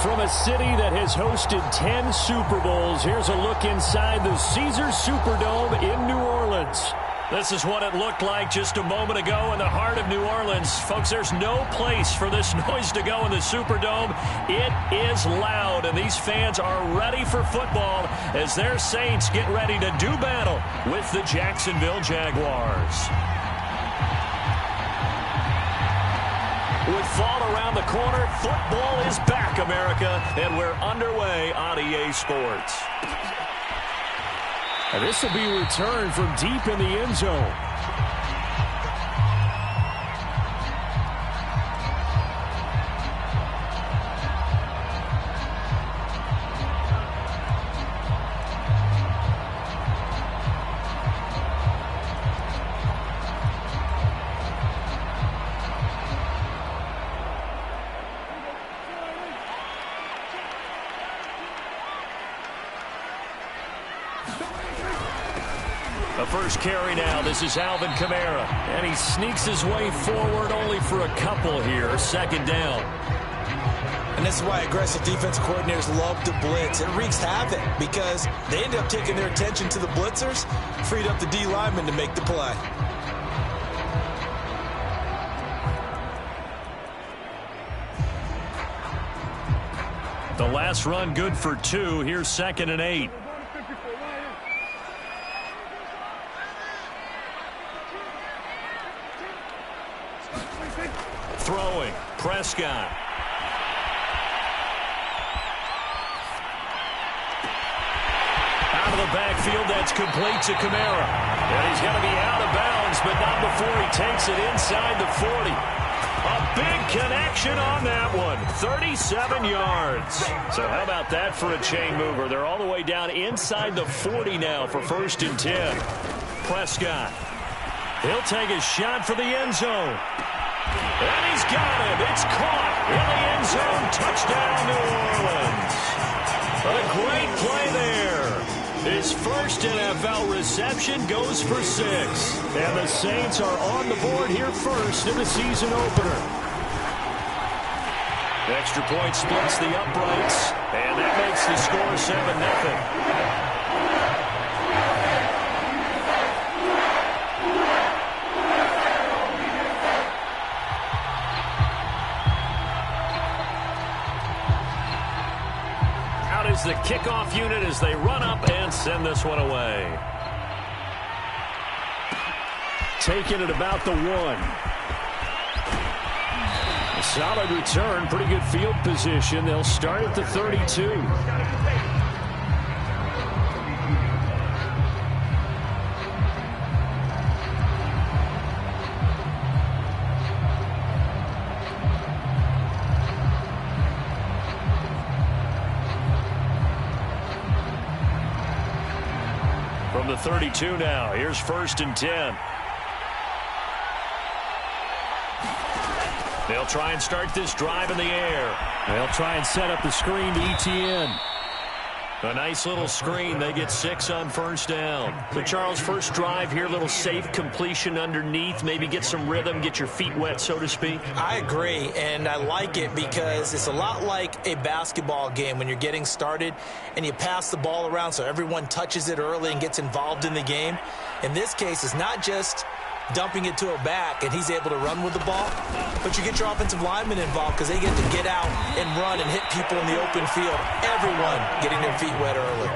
From a city that has hosted 10 Super Bowls, here's a look inside the Caesars Superdome in New Orleans. This is what it looked like just a moment ago in the heart of New Orleans. Folks, there's no place for this noise to go in the Superdome. It is loud, and these fans are ready for football as their Saints get ready to do battle with the Jacksonville Jaguars. With fall around the corner, football is back, America, and we're underway on EA Sports. And this will be returned from deep in the end zone. The first carry now. This is Alvin Kamara. And he sneaks his way forward only for a couple here. Second down. And this is why aggressive defensive coordinators love to blitz. It wreaks havoc because they end up taking their attention to the blitzers, freed up the D lineman to make the play. The last run good for 2. Here's 2nd and 8. Throwing, Prescott. Out of the backfield, that's complete to Kamara. And he's going to be out of bounds, but not before he takes it inside the 40. A big connection on that one. 37 yards. So how about that for a chain mover? They're all the way down inside the 40 now for 1st and 10. Prescott. He'll take a shot for the end zone. And he's got him. It's caught in the end zone. Touchdown, New Orleans. A great play there. His first NFL reception goes for 6. And the Saints are on the board here first in the season opener. The extra point splits the uprights. And that makes the score 7-0. Is the kickoff unit as they run up and send this one away. Taking it about the 1. A solid return, pretty good field position. They'll start at the 32. From the 32 now, here's 1st and 10. They'll try and start this drive in the air. They'll try and set up the screen to ETN. A nice little screen. They get 6 on 1st down. So, Charles, first drive here, little safe completion underneath. Maybe get some rhythm, get your feet wet, so to speak. I agree, and I like it because it's a lot like a basketball game when you're getting started and you pass the ball around so everyone touches it early and gets involved in the game. In this case, it's not just dumping it to a back and he's able to run with the ball, but you get your offensive linemen involved because they get to get out and run and hit people in the open field. Everyone getting their feet wet early.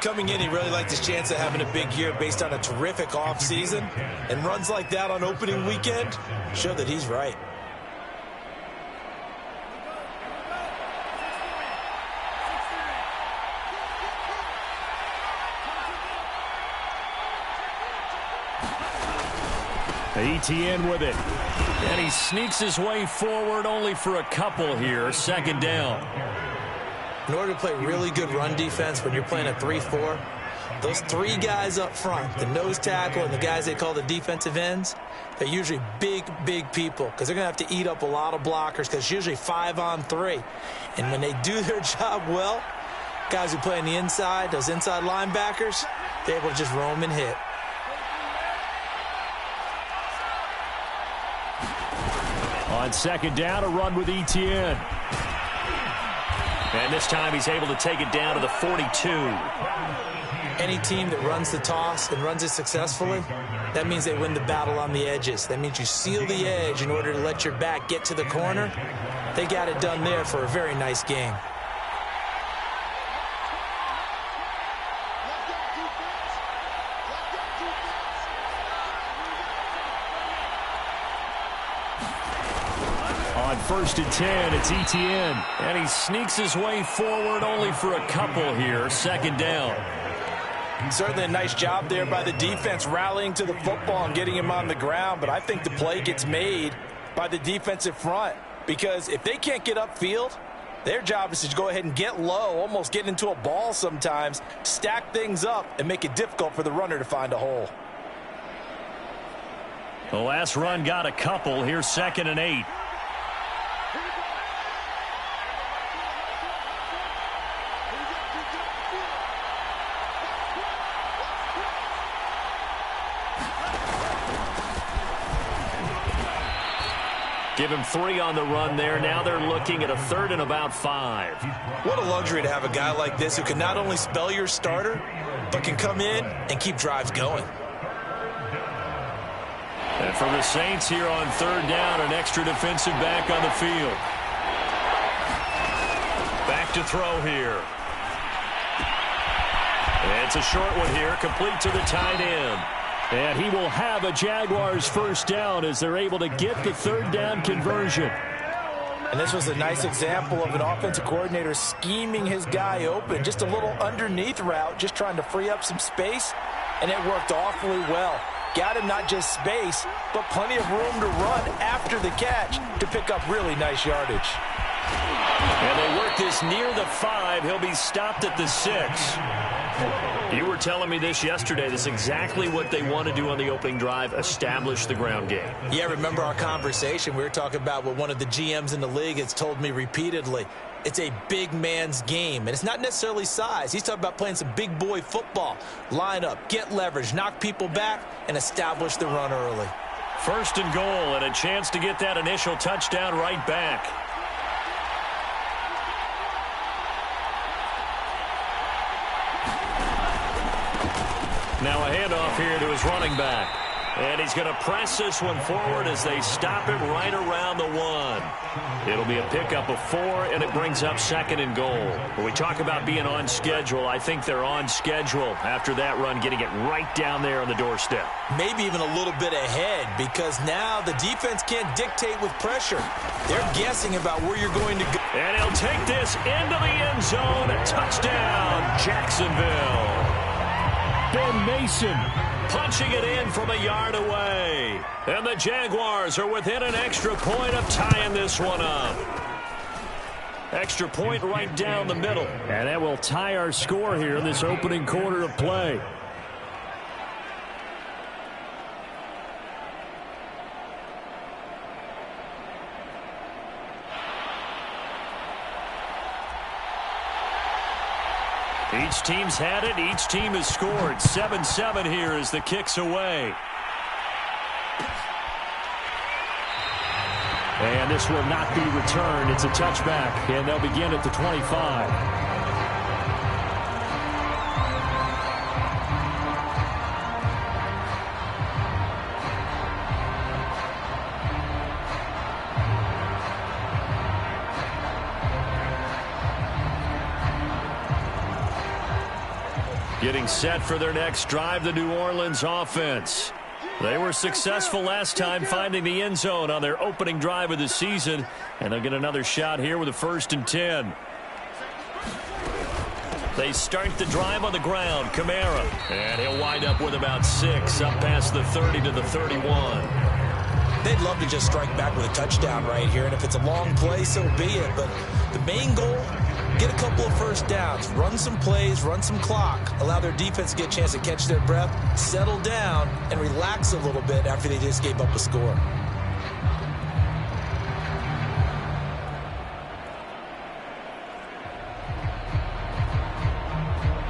Coming in, he really liked his chance of having a big year based on a terrific offseason, and runs like that on opening weekend show that he's right. ETN with it. And he sneaks his way forward only for a couple here. 2nd down. In order to play really good run defense when you're playing a 3-4, those 3 guys up front, the nose tackle and the guys they call the defensive ends, they're usually big, big people because they're going to have to eat up a lot of blockers because it's usually 5-on-3. And when they do their job well, guys who play on the inside, those inside linebackers, they're able to just roam and hit. On 2nd down, a run with ETN. And this time he's able to take it down to the 42. Any team that runs the toss and runs it successfully, that means they win the battle on the edges. That means you seal the edge in order to let your back get to the corner. They got it done there for a very nice game. On 1st and 10, it's Etienne. And he sneaks his way forward only for a couple here. 2nd down. Certainly a nice job there by the defense rallying to the football and getting him on the ground. But I think the play gets made by the defensive front. Because if they can't get upfield, their job is to go ahead and get low, almost get into a ball sometimes, stack things up, and make it difficult for the runner to find a hole. The last run got a couple. Here's 2nd and 8. Give him 3 on the run there. Now they're looking at a 3rd and about 5. What a luxury to have a guy like this who can not only spell your starter, but can come in and keep drives going. And for the Saints here on 3rd down, an extra defensive back on the field. Back to throw here. And it's a short one here, complete to the tight end. And he will have a Jaguars 1st down as they're able to get the 3rd down conversion. And this was a nice example of an offensive coordinator scheming his guy open. Just a little underneath route, just trying to free up some space. And it worked awfully well. Got him not just space, but plenty of room to run after the catch to pick up really nice yardage. And they work this near the 5. He'll be stopped at the 6. You were telling me this yesterday. This is exactly what they want to do on the opening drive, establish the ground game. Yeah, remember our conversation? We were talking about what one of the GMs in the league has told me repeatedly. It's a big man's game, and it's not necessarily size. He's talking about playing some big boy football. Line up, get leverage, knock people back, and establish the run early. 1st and goal, and a chance to get that initial touchdown right back. Now a handoff here to his running back. And he's going to press this one forward as they stop him right around the 1. It'll be a pickup of 4, and it brings up 2nd and goal. When we talk about being on schedule, I think they're on schedule after that run, getting it right down there on the doorstep. Maybe even a little bit ahead, because now the defense can't dictate with pressure. They're guessing about where you're going to go. And he'll take this into the end zone. Touchdown, Jacksonville. Ben Mason punching it in from a yard away. And the Jaguars are within an extra point of tying this one up. Extra point right down the middle. And that will tie our score here in this opening quarter of play. Each team's had it. Each team has scored. 7-7 here as the kick's away. And this will not be returned. It's a touchback, and they'll begin at the 25. Getting set for their next drive, the New Orleans offense. They were successful last time finding the end zone on their opening drive of the season, and they'll get another shot here with a 1st and 10. They start the drive on the ground. Kamara, and he'll wind up with about 6, up past the 30 to the 31. They'd love to just strike back with a touchdown right here, and if it's a long play, so be it. But the main goal, get a couple of 1st downs, run some plays, run some clock, allow their defense to get a chance to catch their breath, settle down, and relax a little bit after they just gave up a score.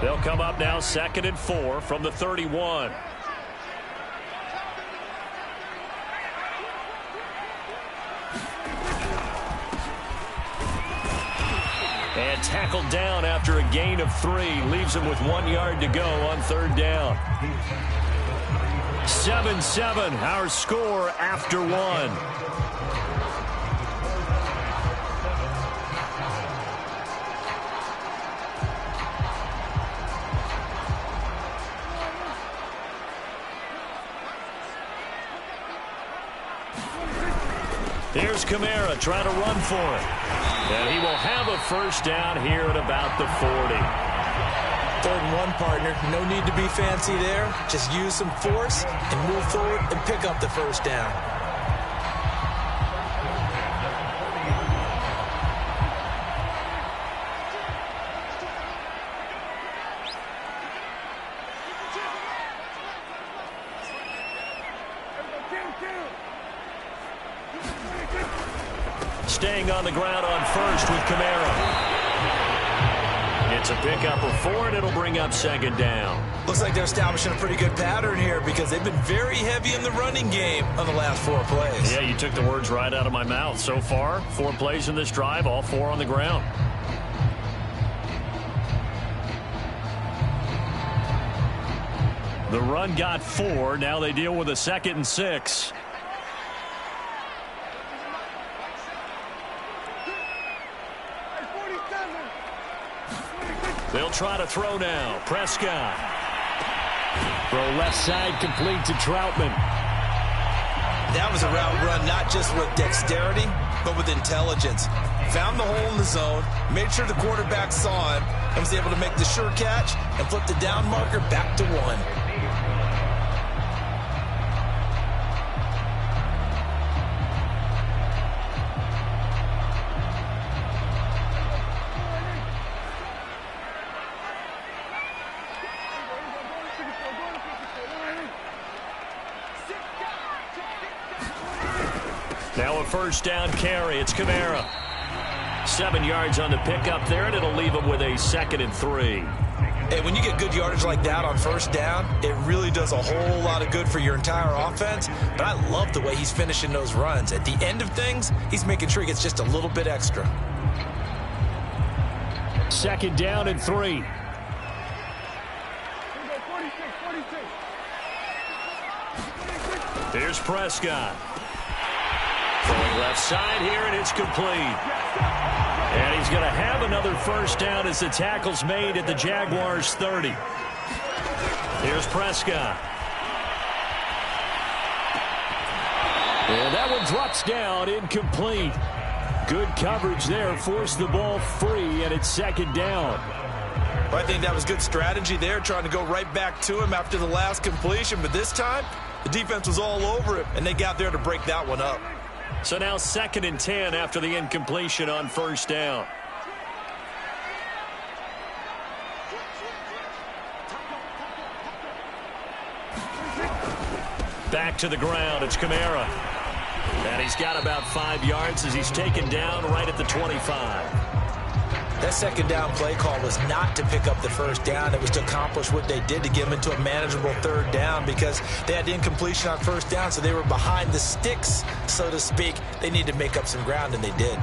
They'll come up now 2nd and 4 from the 31. And tackled down after a gain of 3. Leaves him with 1 yard to go on 3rd down. 7-7, our score after 1. Here's Kamara trying to run for it. And he will have a first down here at about the 40. 3rd and 1, partner. No need to be fancy there. Just use some force and move forward and pick up the first down. Staying on the ground on first with Kamara. It's a pickup of 4, and it'll bring up 2nd down. Looks like they're establishing a pretty good pattern here because they've been very heavy in the running game on the last 4 plays. Yeah, you took the words right out of my mouth. So far, 4 plays in this drive, all 4 on the ground. The run got 4. Now they deal with a 2nd and 6. They'll try to throw now. Prescott. Throw left side complete to Troutman. That was a route run not just with dexterity, but with intelligence. Found the hole in the zone, made sure the quarterback saw him, and was able to make the sure catch and flip the down marker back to 1. Now a first down carry. It's Kamara. 7 yards on the pickup there, and it'll leave him with a 2nd and 3. Hey, when you get good yardage like that on first down, it really does a whole lot of good for your entire offense. But I love the way he's finishing those runs. At the end of things, he's making sure he gets just a little bit extra. 2nd down and 3. Here's Prescott. Throwing left side here, and it's complete. And he's going to have another first down as the tackle's made at the Jaguars' 30. Here's Prescott. And that one drops down, incomplete. Good coverage there, forced the ball free, and it's 2nd down. Well, I think that was good strategy there, trying to go right back to him after the last completion. But this time, the defense was all over him, and they got there to break that one up. So now 2nd and 10 after the incompletion on first down. Back to the ground. It's Kamara. And he's got about 5 yards as he's taken down right at the 25. That 2nd down play call was not to pick up the first down. It was to accomplish what they did to get them into a manageable 3rd down because they had incompletion on first down, so they were behind the sticks, so to speak. They needed to make up some ground, and they did.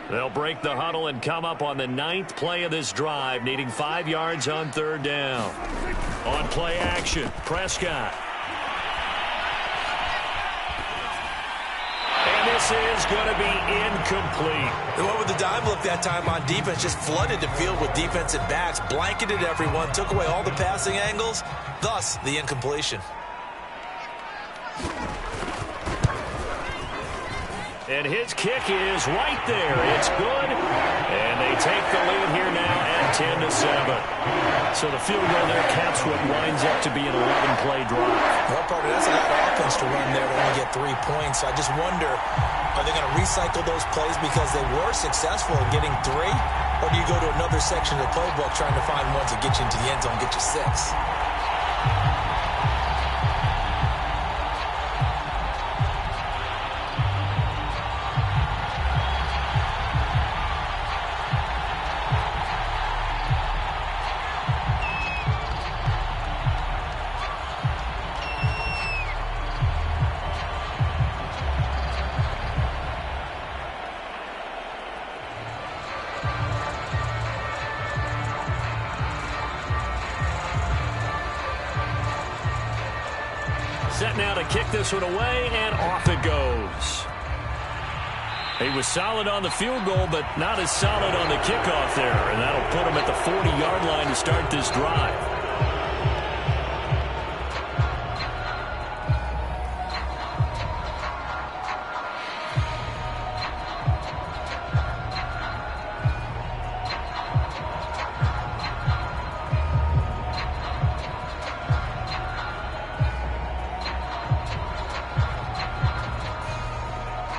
They'll break the huddle and come up on the 9th play of this drive, needing 5 yards on 3rd down. On play action, Prescott. And this is going to be incomplete. They went with the dime look that time on defense, just flooded the field with defensive backs, blanketed everyone, took away all the passing angles, thus the incompletion. And his kick is right there. It's good. And they take the lead here now at 10-7. So the field goal there caps what winds up to be an 11-play drive. Well, partner, that's a lot of offense to run there to only get 3 points. So I just wonder, are they going to recycle those plays because they were successful in getting 3? Or do you go to another section of the playbook trying to find ones that get you into the end zone, get you 6? set now to kick this one away, and off it goes. He was solid on the field goal, but not as solid on the kickoff there, and that'll put him at the 40-yard line to start this drive.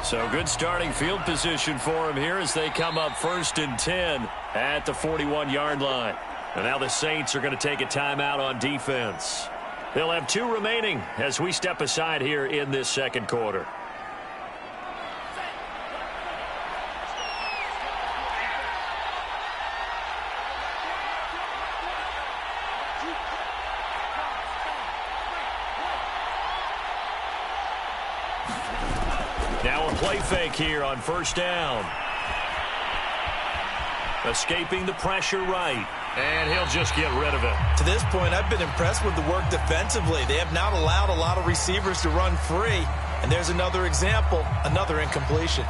So good starting field position for him here as they come up 1st and 10 at the 41-yard line. And now the Saints are going to take a timeout on defense. They'll have 2 remaining as we step aside here in this second quarter. Now a play fake here on 1st down. Escaping the pressure right. And he'll just get rid of it. To this point, I've been impressed with the work defensively. They have not allowed a lot of receivers to run free. And there's another example, another incompletion.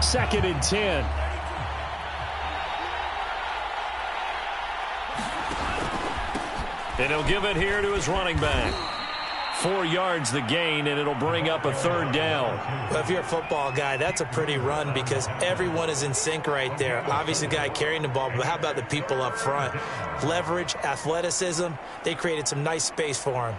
Second and 10. And he'll give it here to his running back. 4 yards the gain, and it'll bring up a 3rd down. Well, if you're a football guy, that's a pretty run because everyone is in sync right there. Obviously, the guy carrying the ball, but how about the people up front? Leverage, athleticism, they created some nice space for him.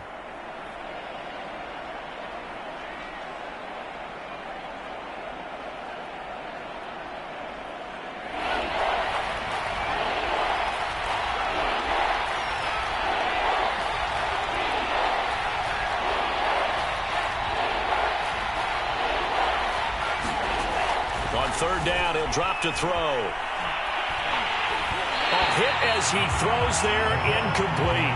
On 3rd down, he'll drop to throw. A hit as he throws there, incomplete.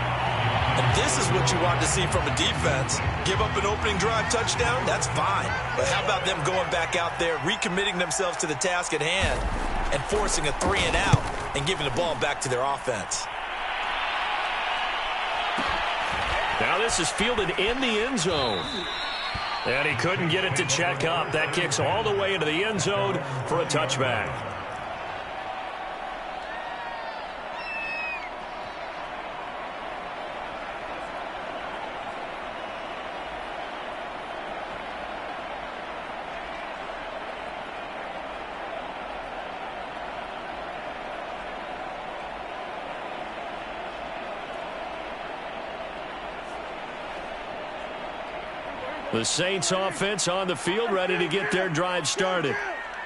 And this is what you want to see from a defense. Give up an opening drive touchdown, that's fine. But how about them going back out there, recommitting themselves to the task at hand, and forcing a 3 and out, and giving the ball back to their offense. Now this is fielded in the end zone. And he couldn't get it to check up. That kicks all the way into the end zone for a touchback. The Saints offense on the field, ready to get their drive started.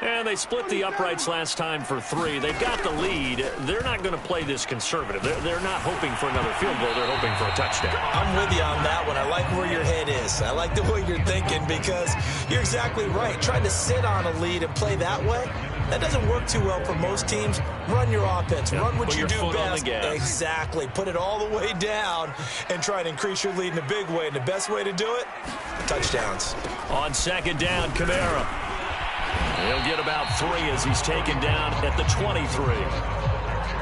And they split the uprights last time for 3. They've got the lead. They're not going to play this conservative. They're not hoping for another field goal. They're hoping for a touchdown. I'm with you on that one. I like where your head is. I like the way you're thinking because you're exactly right. Trying to sit on a lead and play that way, that doesn't work too well for most teams. Run your offense. Run what you do best. Exactly. Put it all the way down and try to increase your lead in a big way. And the best way to do it, touchdowns. On 2nd down, Kamara. He'll get about 3 as he's taken down at the 23.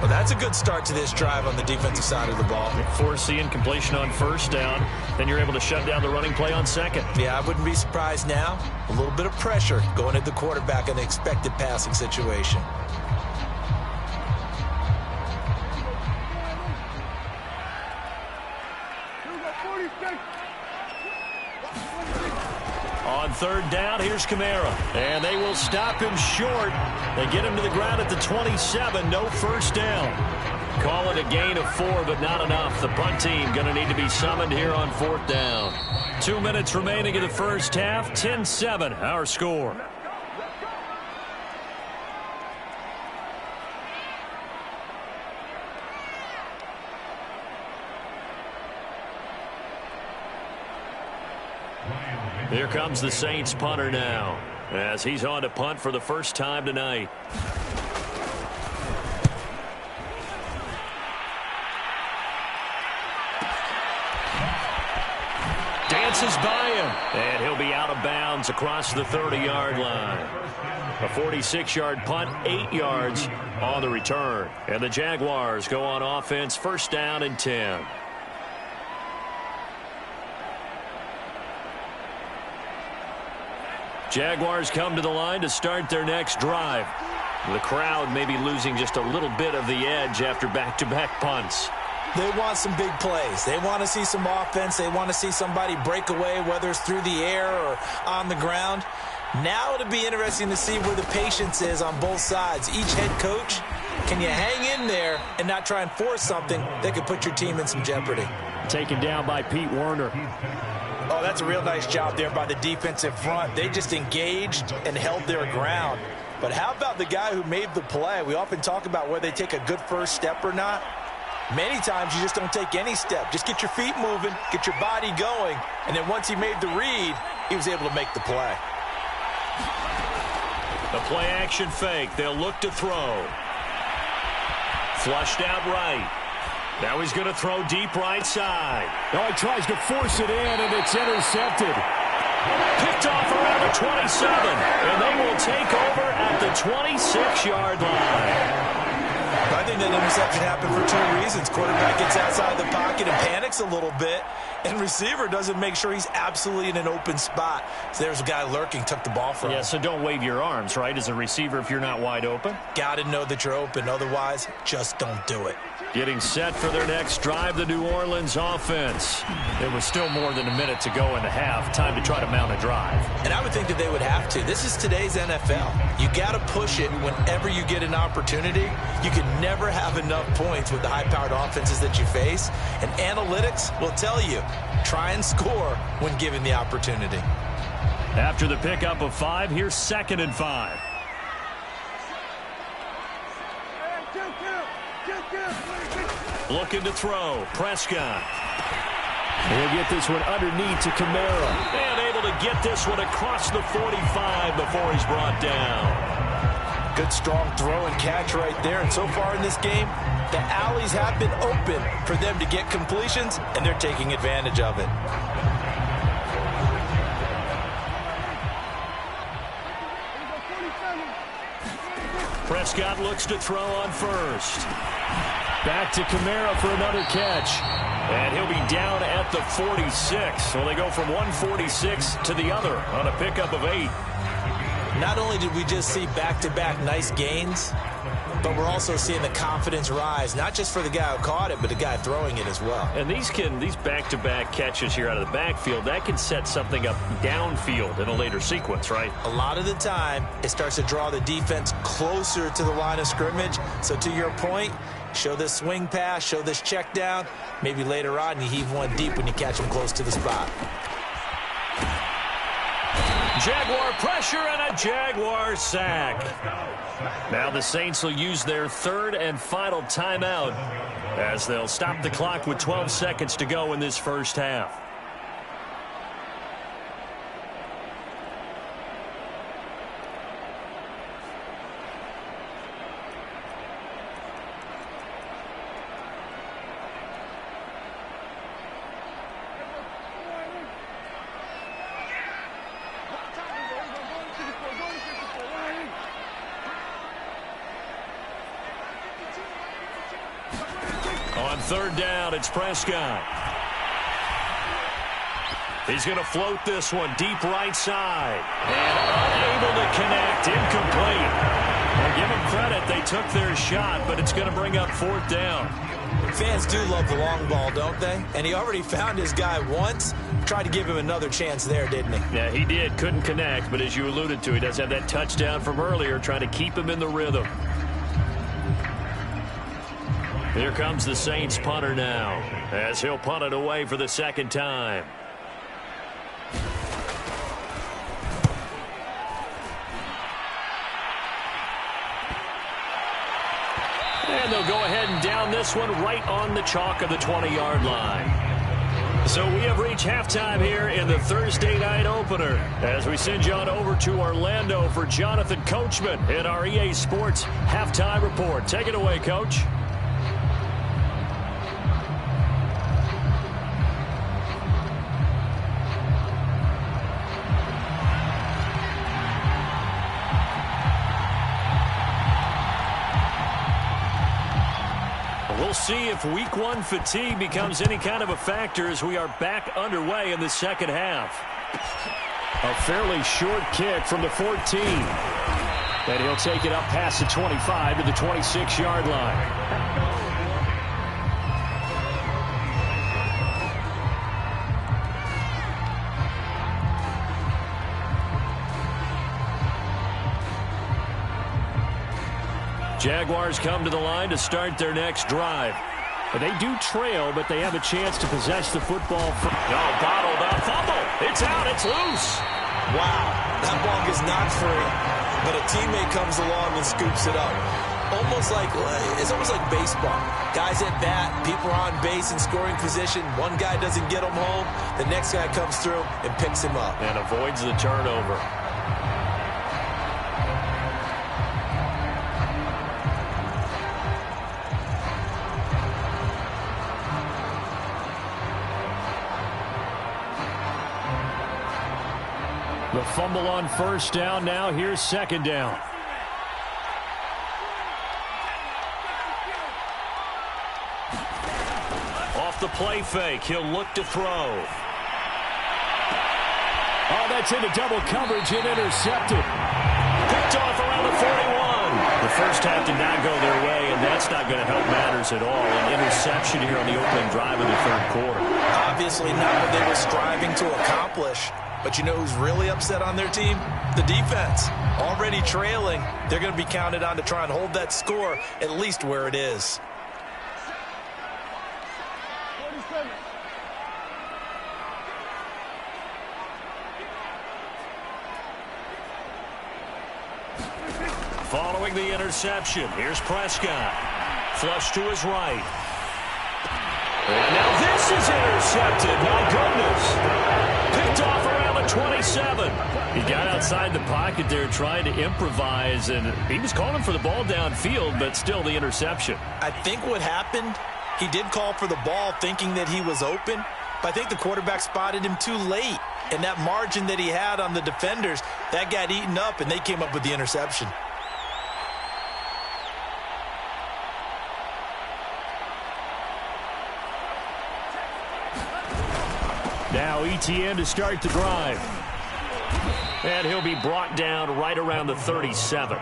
Well, that's a good start to this drive on the defensive side of the ball. Force the incompletion on 1st down. Then you're able to shut down the running play on 2nd. Yeah, I wouldn't be surprised now. A little bit of pressure going at the quarterback in the expected passing situation. On 3rd down, here's Kamara. And they will stop him short. They get him to the ground at the 27. No 1st down. Call it a gain of 4, but not enough. The punt team going to need to be summoned here on 4th down. 2 minutes remaining in the first half. 10-7, our score. Here comes the Saints punter now, as he's on to punt for the first time tonight. Dances by him, and he'll be out of bounds across the 30-yard line. A 46-yard punt, 8 yards on the return. And the Jaguars go on offense, first down and 10. Jaguars come to the line to start their next drive. The crowd may be losing just a little bit of the edge after back-to-back punts. They want some big plays. They want to see some offense. They want to see somebody break away, whether it's through the air or on the ground. Now it'll be interesting to see where the patience is on both sides. Each head coach, can you hang in there and not try and force something that could put your team in some jeopardy? Taken down by Pete Werner. Oh, that's a real nice job there by the defensive front. They just engaged and held their ground. But how about the guy who made the play? We often talk about whether they take a good first step or not. Many times you just don't take any step. Just get your feet moving, get your body going, and then once he made the read, he was able to make the play. The play action fake. They'll look to throw. Flushed out right. Now he's going to throw deep right side. Oh, he tries to force it in, and it's intercepted. Picked off around the 27, and they will take over at the 26-yard line. I think that interception happened for two reasons. Quarterback gets outside the pocket and panics a little bit, and receiver doesn't make sure he's absolutely in an open spot. So there's a guy lurking, took the ball from him. Yeah, so don't wave your arms, right, as a receiver if you're not wide open. Got to know that you're open. Otherwise, just don't do it. Getting set for their next drive, the New Orleans offense. There was still more than a minute to go in the half. Time to try to mount a drive. And I would think that they would have to. This is today's NFL. You got to push it whenever you get an opportunity. You can never have enough points with the high-powered offenses that you face. And analytics will tell you, try and score when given the opportunity. After the pickup of 5, here's 2nd and 5. Looking to throw. Prescott. He'll get this one underneath to Kamara. And able to get this one across the 45 before he's brought down. Good strong throw and catch right there. And so far in this game, the alleys have been open for them to get completions, and they're taking advantage of it. Prescott looks to throw on first. Back to Kamara for another catch. And he'll be down at the 46. So they go from 146 to the other on a pickup of 8. Not only did we just see back-to-back nice gains, but we're also seeing the confidence rise, not just for the guy who caught it, but the guy throwing it as well. And these back-to-back catches here out of the backfield, that can set something up downfield in a later sequence, right? A lot of the time, it starts to draw the defense closer to the line of scrimmage. So to your point, show this swing pass, show this check down. Maybe later on you heave one deep when you catch them close to the spot. Jaguar pressure and a Jaguar sack. Now the Saints will use their 3rd and final timeout as they'll stop the clock with 12 seconds to go in this first half. On 3rd down, it's Prescott. He's going to float this one deep right side. And unable to connect. Incomplete. Well, give them credit. They took their shot, but it's going to bring up 4th down. Fans do love the long ball, don't they? And he already found his guy once. Tried to give him another chance there, didn't he? Yeah, he did. Couldn't connect, but as you alluded to, he does have that touchdown from earlier, trying to keep him in the rhythm. Here comes the Saints punter now, as he'll punt it away for the 2nd time. And they'll go ahead and down this one right on the chalk of the 20-yard line. So we have reached halftime here in the Thursday night opener as we send you on over to Orlando for Jonathan Coachman in our EA Sports halftime report. Take it away, Coach. We'll see if week one fatigue becomes any kind of a factor as we are back underway in the second half. A fairly short kick from the 14. And he'll take it up past the 25 to the 26-yard line. Jaguars come to the line to start their next drive. And they do trail, but they have a chance to possess the football. Bottled up. Fumble. It's out. It's loose. Wow. That ball is not free, but a teammate comes along and scoops it up. It's almost like baseball. Guys at bat, people are on base in scoring position. One guy doesn't get him home. The next guy comes through and picks him up. And avoids the turnover. The fumble on first down. Now here's second down. Off the play fake. He'll look to throw. Oh, that's into double coverage and intercepted. Picked off around the 41. The first half did not go their way, and that's not going to help matters at all. An interception here on the opening drive of the third quarter. Obviously not what they were striving to accomplish. But you know who's really upset on their team? The defense. Already trailing, they're going to be counted on to try and hold that score at least where it is. Following the interception, here's Prescott. Flush to his right. And now this is intercepted. My goodness. Picked off around the 27. He got outside the pocket there trying to improvise, and he was calling for the ball downfield, but still the interception. I think what happened, he did call for the ball thinking that he was open, but I think the quarterback spotted him too late. And that margin that he had on the defenders, that got eaten up, and they came up with the interception. Now ETN to start the drive. And he'll be brought down right around the 37.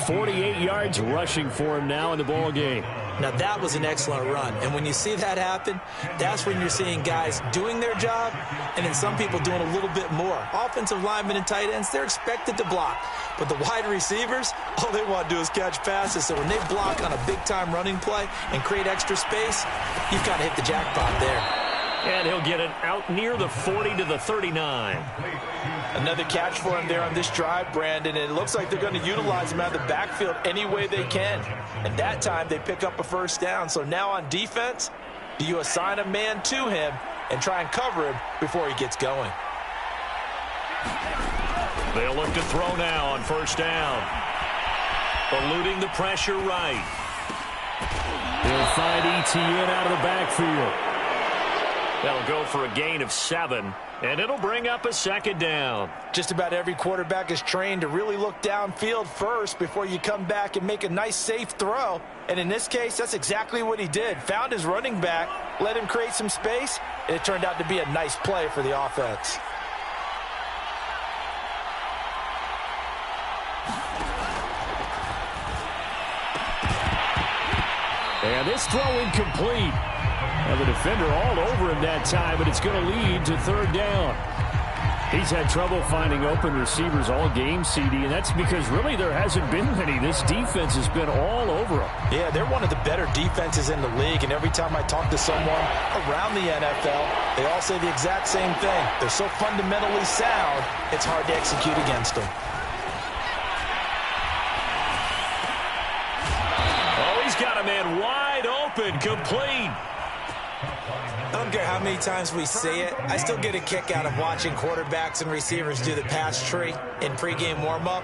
48 yards rushing for him now in the ball game. Now that was an excellent run. And when you see that happen, that's when you're seeing guys doing their job and then some people doing a little bit more. Offensive linemen and tight ends, they're expected to block. But the wide receivers, all they want to do is catch passes. So when they block on a big-time running play and create extra space, you've kind of hit the jackpot there. And he'll get it out near the 40 to the 39. Another catch for him there on this drive, Brandon. And it looks like they're going to utilize him out of the backfield any way they can. And that time they pick up a first down. So now on defense, do you assign a man to him and try and cover him before he gets going? They'll look to throw now on first down. Eluding the pressure right. He'll find ETN out of the backfield. That'll go for a gain of 7, and it'll bring up a second down. Just about every quarterback is trained to really look downfield first before you come back and make a nice, safe throw. And in this case, that's exactly what he did. Found his running back, let him create some space, and it turned out to be a nice play for the offense. And this throw incomplete. Now the defender all over him that time, but it's going to lead to third down. He's had trouble finding open receivers all game, CD, and that's because really there hasn't been many. This defense has been all over him. Yeah, they're one of the better defenses in the league, and every time I talk to someone around the NFL, they all say the exact same thing. They're so fundamentally sound, it's hard to execute against them. Oh, he's got a man wide open, complete. I don't care how many times we say it, I still get a kick out of watching quarterbacks and receivers do the pass tree in pregame warm-up.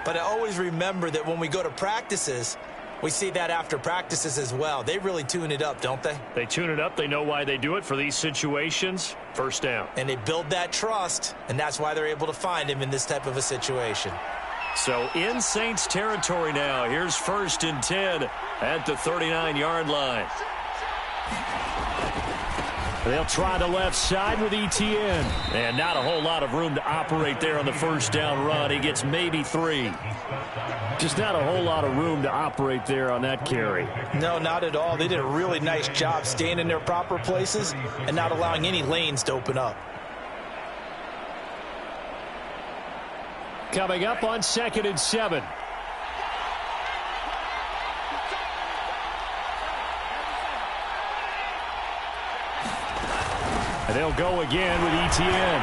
But I always remember that when we go to practices, we see that after practices as well. They really tune it up, don't they? They tune it up. They know why they do it for these situations. First down. And they build that trust, and that's why they're able to find him in this type of a situation. So in Saints territory now. Here's 1st and 10 at the 39-yard line. They'll try the left side with ETN. And not a whole lot of room to operate there on the first down run. He gets maybe 3. Just not a whole lot of room to operate there on that carry. No, not at all. They did a really nice job staying in their proper places and not allowing any lanes to open up. Coming up on 2nd and 7. And they'll go again with ETN.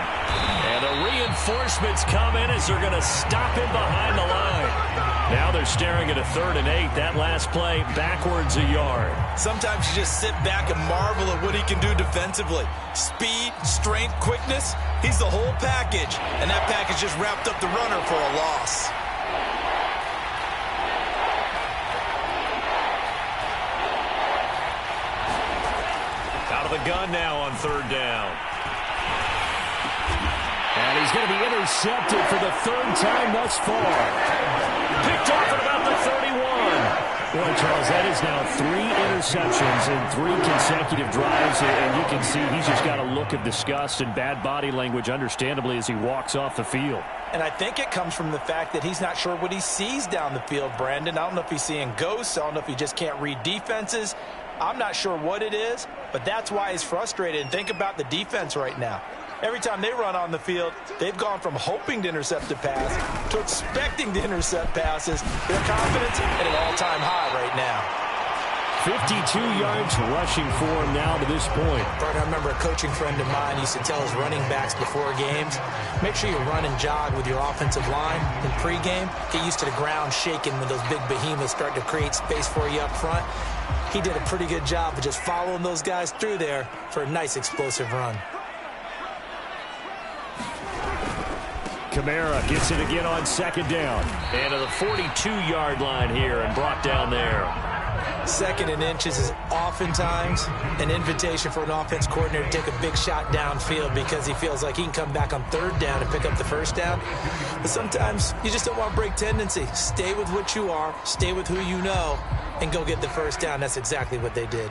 And the reinforcements come in as they're going to stop him behind the line. Now they're staring at a 3rd and 8. That last play backwards a yard. Sometimes you just sit back and marvel at what he can do defensively. Speed, strength, quickness. He's the whole package. And that package just wrapped up the runner for a loss. Out of the gun now on 3rd down. And he's going to be intercepted for the 3rd time thus far. Picked off at about the 31. Boy, Charles, that is now 3 interceptions in 3 consecutive drives, and you can see he's just got a look of disgust and bad body language, understandably, as he walks off the field. And I think it comes from the fact that he's not sure what he sees down the field, Brandon. I don't know if he's seeing ghosts. I don't know if he just can't read defenses. I'm not sure what it is, but that's why he's frustrated. And think about the defense right now. Every time they run on the field, they've gone from hoping to intercept a pass to expecting to intercept passes. Their confidence at an all-time high right now. 52 yards rushing for him now to this point. I remember a coaching friend of mine used to tell his running backs before games, make sure you run and jog with your offensive line in pregame. Get used to the ground shaking when those big behemoths start to create space for you up front. He did a pretty good job of just following those guys through there for a nice explosive run. Kamara gets it again on 2nd down. And to the 42-yard line here and brought down there. 2nd and inches is oftentimes an invitation for an offense coordinator to take a big shot downfield because he feels like he can come back on 3rd down and pick up the 1st down. But sometimes you just don't want to break tendency. Stay with what you are, stay with who you know, and go get the 1st down. That's exactly what they did.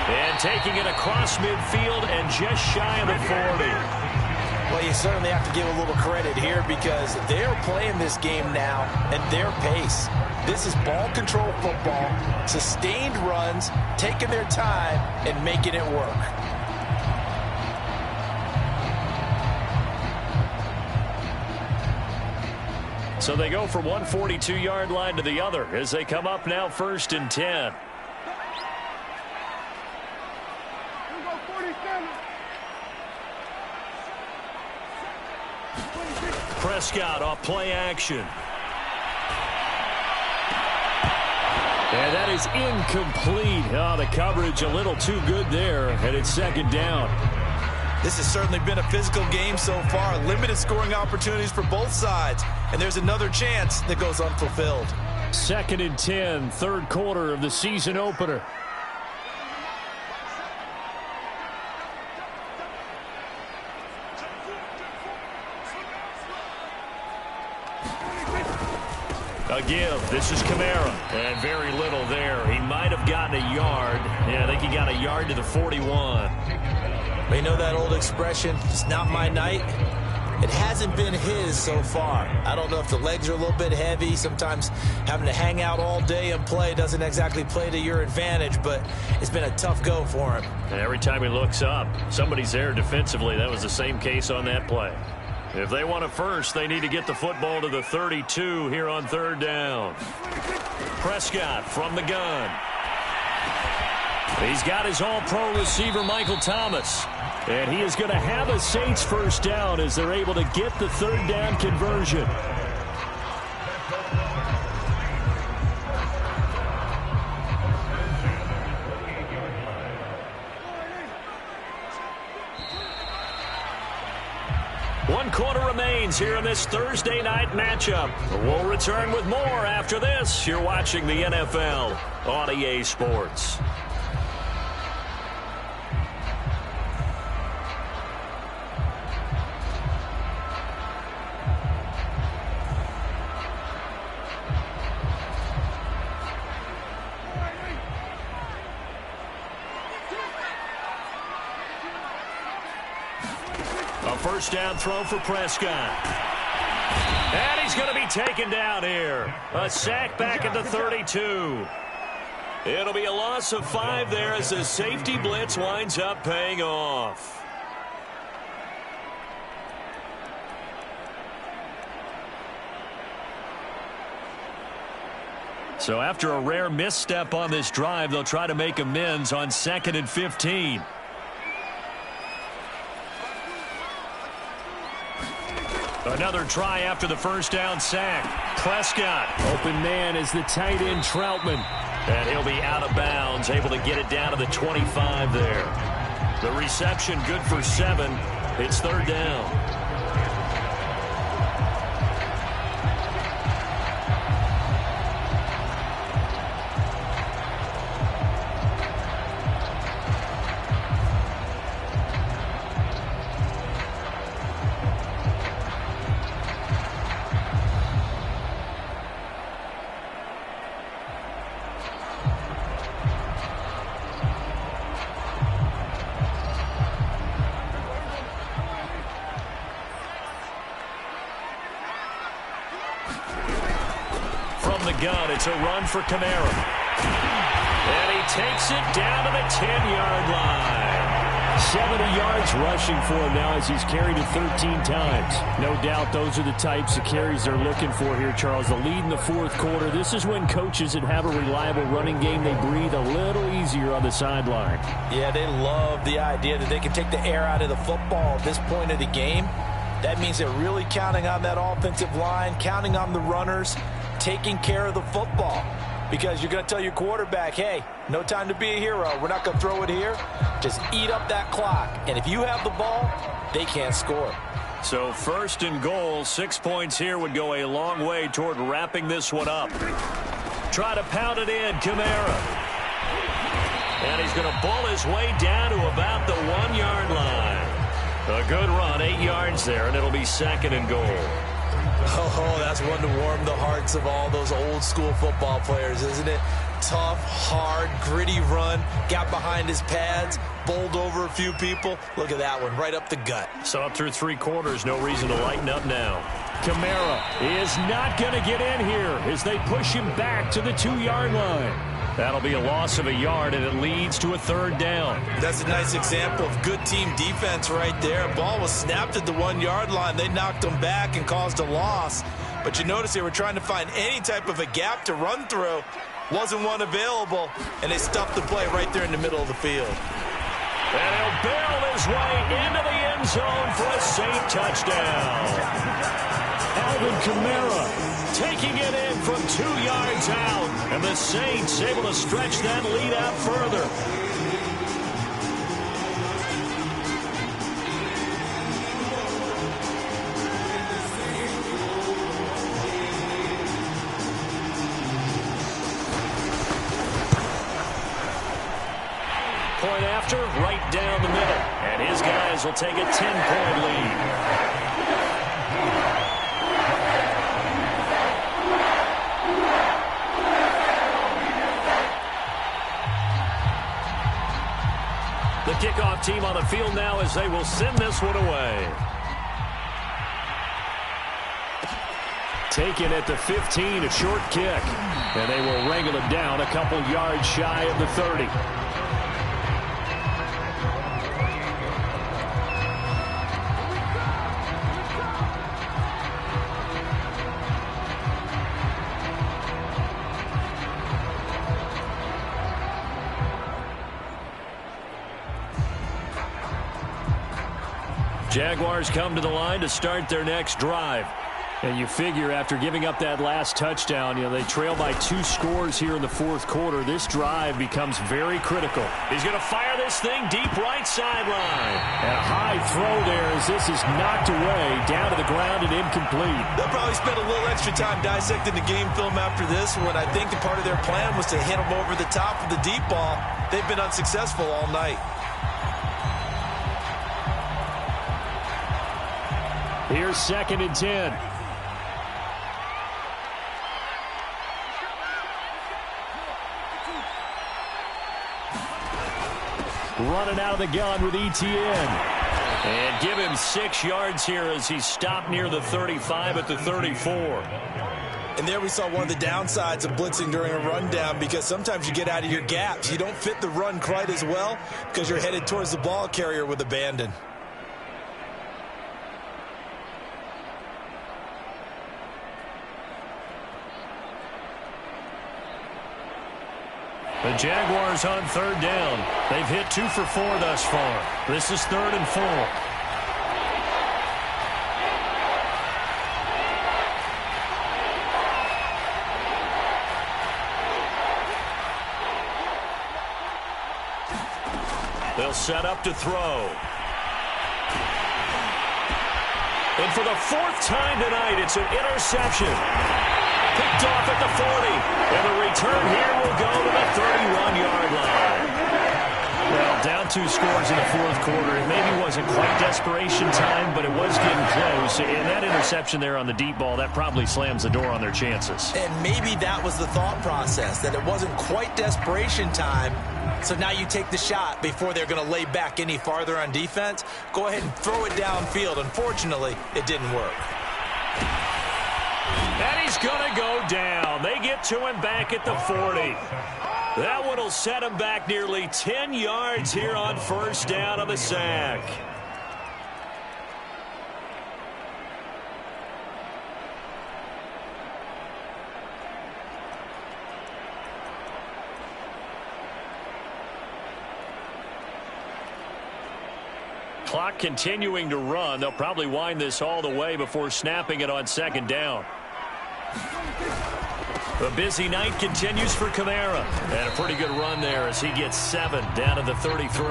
And taking it across midfield and just shy of the 40. Well, you certainly have to give a little credit here because they're playing this game now at their pace. This is ball control football, sustained runs, taking their time and making it work. So they go from one 42-yard line to the other as they come up now 1st and 10. Prescott off play action. And that is incomplete. Oh, the coverage a little too good there, and it's 2nd down. This has certainly been a physical game so far. Limited scoring opportunities for both sides. And there's another chance that goes unfulfilled. 2nd and 10, 3rd quarter of the season opener. A give. This is Kamara. And very little there. He might have gotten a yard. Yeah, I think he got a yard to the 41. You know that old expression, it's not my night? It hasn't been his so far. I don't know if the legs are a little bit heavy. Sometimes having to hang out all day and play doesn't exactly play to your advantage, but it's been a tough go for him. And every time he looks up, somebody's there defensively. That was the same case on that play. If they want a first, they need to get the football to the 32 here on 3rd down. Prescott from the gun. He's got his all-pro receiver, Michael Thomas. And he is going to have a Saints 1st down as they're able to get the 3rd down conversion. One quarter remains here in this Thursday night matchup. We'll return with more after this. You're watching the NFL on EA Sports. A first down throw for Prescott. And he's going to be taken down here. A sack back at the 32. It'll be a loss of 5 there as the safety blitz winds up paying off. So after a rare misstep on this drive, they'll try to make amends on 2nd and 15. Another try after the first down sack. Prescott. Open man is the tight end Troutman. And he'll be out of bounds, able to get it down to the 25 there. The reception good for 7. It's 3rd down. Gun. It's a run for Kamara. And he takes it down to the 10-yard line. 70 yards rushing for him now as he's carried it 13 times. No doubt those are the types of carries they're looking for here, Charles. The lead in the 4th quarter. This is when coaches that have a reliable running game, they breathe a little easier on the sideline. Yeah, they love the idea that they can take the air out of the football at this point of the game. That means they're really counting on that offensive line, counting on the runners, taking care of the football, because you're going to tell your quarterback, hey, no time to be a hero. We're not going to throw it here. Just eat up that clock. And if you have the ball, they can't score. So 1st and goal, 6 points here would go a long way toward wrapping this one up. Try to pound it in, Kamara. And he's going to bull his way down to about the 1-yard line. A good run, 8 yards there, and it'll be 2nd and goal. Oh, that's one to warm the hearts of all those old-school football players, isn't it? Tough, hard, gritty run, got behind his pads, bowled over a few people. Look at that one, right up the gut. So up through 3 quarters, no reason to lighten up now. Kamara is not going to get in here as they push him back to the 2-yard line. That'll be a loss of a yard, and it leads to a 3rd down. That's a nice example of good team defense right there. Ball was snapped at the 1-yard line. They knocked them back and caused a loss. But you notice they were trying to find any type of a gap to run through. Wasn't one available, and they stuffed the play right there in the middle of the field. And he'll barrel his way into the end zone for a Saint touchdown. Alvin Kamara taking it in from 2 yards out. And the Saints able to stretch that lead out further. Point after, right down the middle. And his guys will take a 10-point lead. The kickoff team on the field now as they will send this one away. Taken at the 15, a short kick. And they will wrangle it down a couple yards shy of the 30. Jaguars come to the line to start their next drive. And you figure after giving up that last touchdown, they trail by 2 scores here in the 4th quarter. This drive becomes very critical. He's going to fire this thing deep right sideline. And a high throw there as this is knocked away, down to the ground and incomplete. They'll probably spend a little extra time dissecting the game film after this one. I think the part of their plan was to hit them over the top of the deep ball. They've been unsuccessful all night. Here's 2nd and 10. Running out of the gun with ETN. And give him 6 yards here as he stopped near the 35 at the 34. And there we saw one of the downsides of blitzing during a rundown, because sometimes you get out of your gaps. You don't fit the run quite as well because you're headed towards the ball carrier with abandon. The Jaguars on 3rd down. They've hit 2 for 4 thus far. This is 3rd and 4. They'll set up to throw. And for the 4th time tonight, it's an interception. Picked off at the 40. And the return here will go to the 31-yard line. Well, down 2 scores in the 4th quarter. It maybe wasn't quite desperation time, but it was getting close. And that interception there on the deep ball, that probably slams the door on their chances. And maybe that was the thought process, that it wasn't quite desperation time. So now you take the shot before they're going to lay back any farther on defense. Go ahead and throw it downfield. Unfortunately, it didn't work. And he's going to go down. They get to him back at the 40. That one will set him back nearly 10 yards here on 1st down on the sack. Clock continuing to run. They'll probably wind this all the way before snapping it on 2nd down. The busy night continues for Kamara. And a pretty good run there as he gets 7 down to the 33.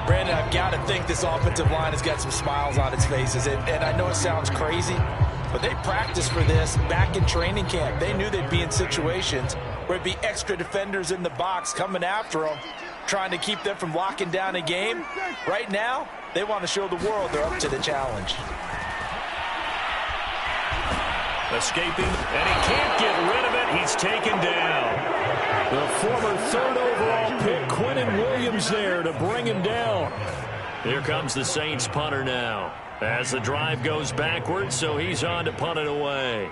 Brandon, I've got to think this offensive line has got some smiles on its faces. And I know it sounds crazy, but they practiced for this back in training camp. They knew they'd be in situations where it'd be extra defenders in the box coming after them, trying to keep them from locking down a game. Right now, they want to show the world they're up to the challenge. Escaping, and he can't get rid of it. He's taken down. The former 3rd overall pick, Quinnen Williams, there to bring him down. Here comes the Saints punter now, as the drive goes backwards, so he's on to punt it away.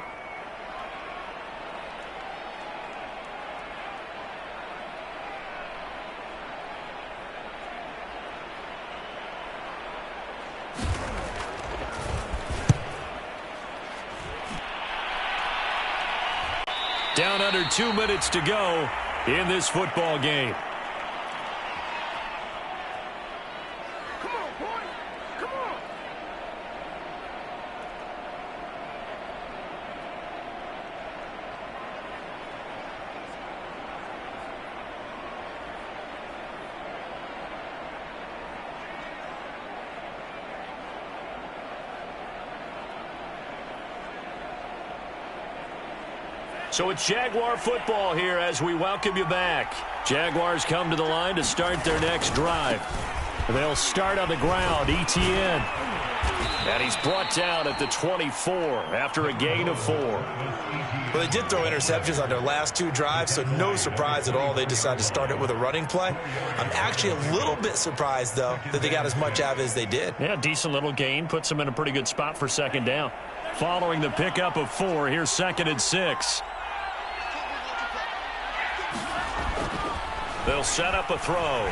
Down under 2 minutes to go in this football game. Come on, boy. Come on. So it's Jaguar football here as we welcome you back. Jaguars come to the line to start their next drive. They'll start on the ground. Etienne. And he's brought down at the 24 after a gain of 4. Well, they did throw interceptions on their last 2 drives, so no surprise at all they decided to start it with a running play. I'm actually a little bit surprised, though, that they got as much out of it as they did. Yeah, decent little gain. Puts them in a pretty good spot for 2nd down. Following the pickup of 4, here's 2nd and 6. They'll set up a throw.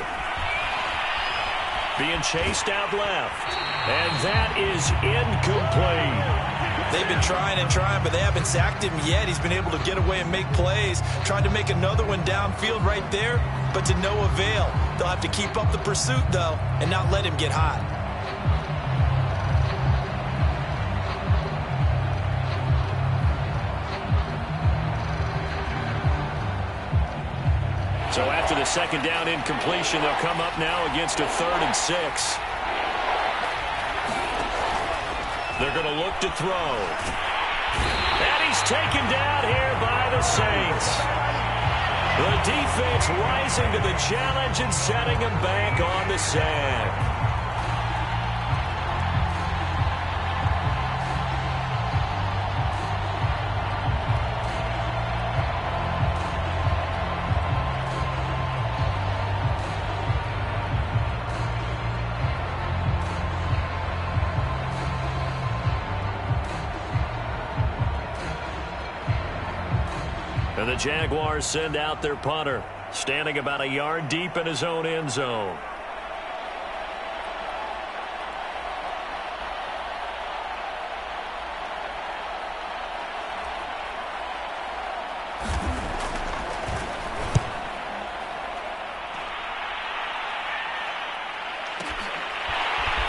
Being chased out left. And that is incomplete. They've been trying and trying, but they haven't sacked him yet. He's been able to get away and make plays. Tried to make another one downfield right there, but to no avail. They'll have to keep up the pursuit, though, and not let him get hot. So after the 2nd down incompletion, they'll come up now against a 3rd and 6. They're going to look to throw. And he's taken down here by the Saints. The defense rising to the challenge and setting him back on the sack. And the Jaguars send out their punter, standing about a yard deep in his own end zone.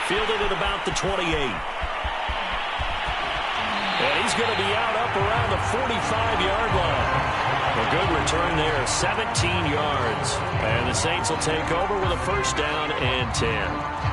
Fielded at about the 28. And he's going to be out up around the 45-yard line. A good return there, 17 yards. And the Saints will take over with a first down and 10.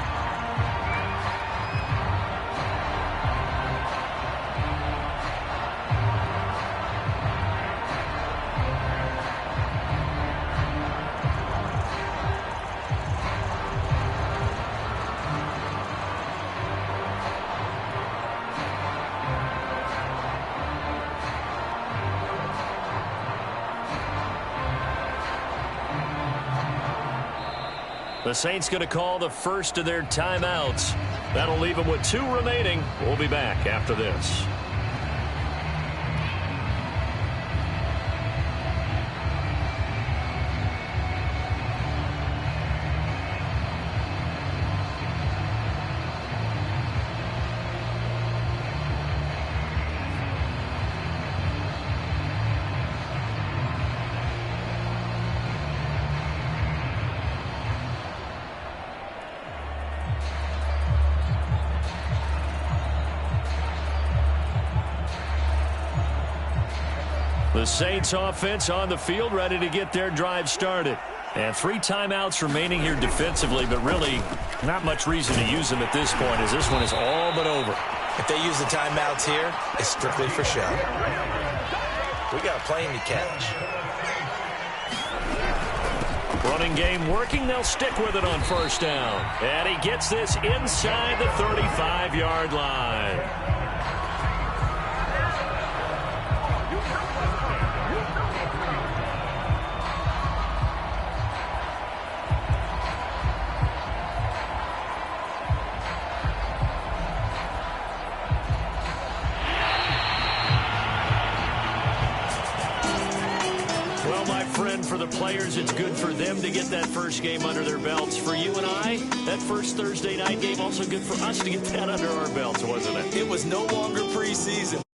The Saints going to call the first of their timeouts. That'll leave them with 2 remaining. We'll be back after this. The Saints offense on the field, ready to get their drive started. And 3 timeouts remaining here defensively, but really not much reason to use them at this point, as this one is all but over. If they use the timeouts here, it's strictly for show. We got a plane to catch. Running game working. They'll stick with it on first down. And he gets this inside the 35-yard line. For the players, it's good for them to get that first game under their belts. For you and I, that first Thursday night game also good for us to get that under our belts, wasn't it? It was no longer preseason.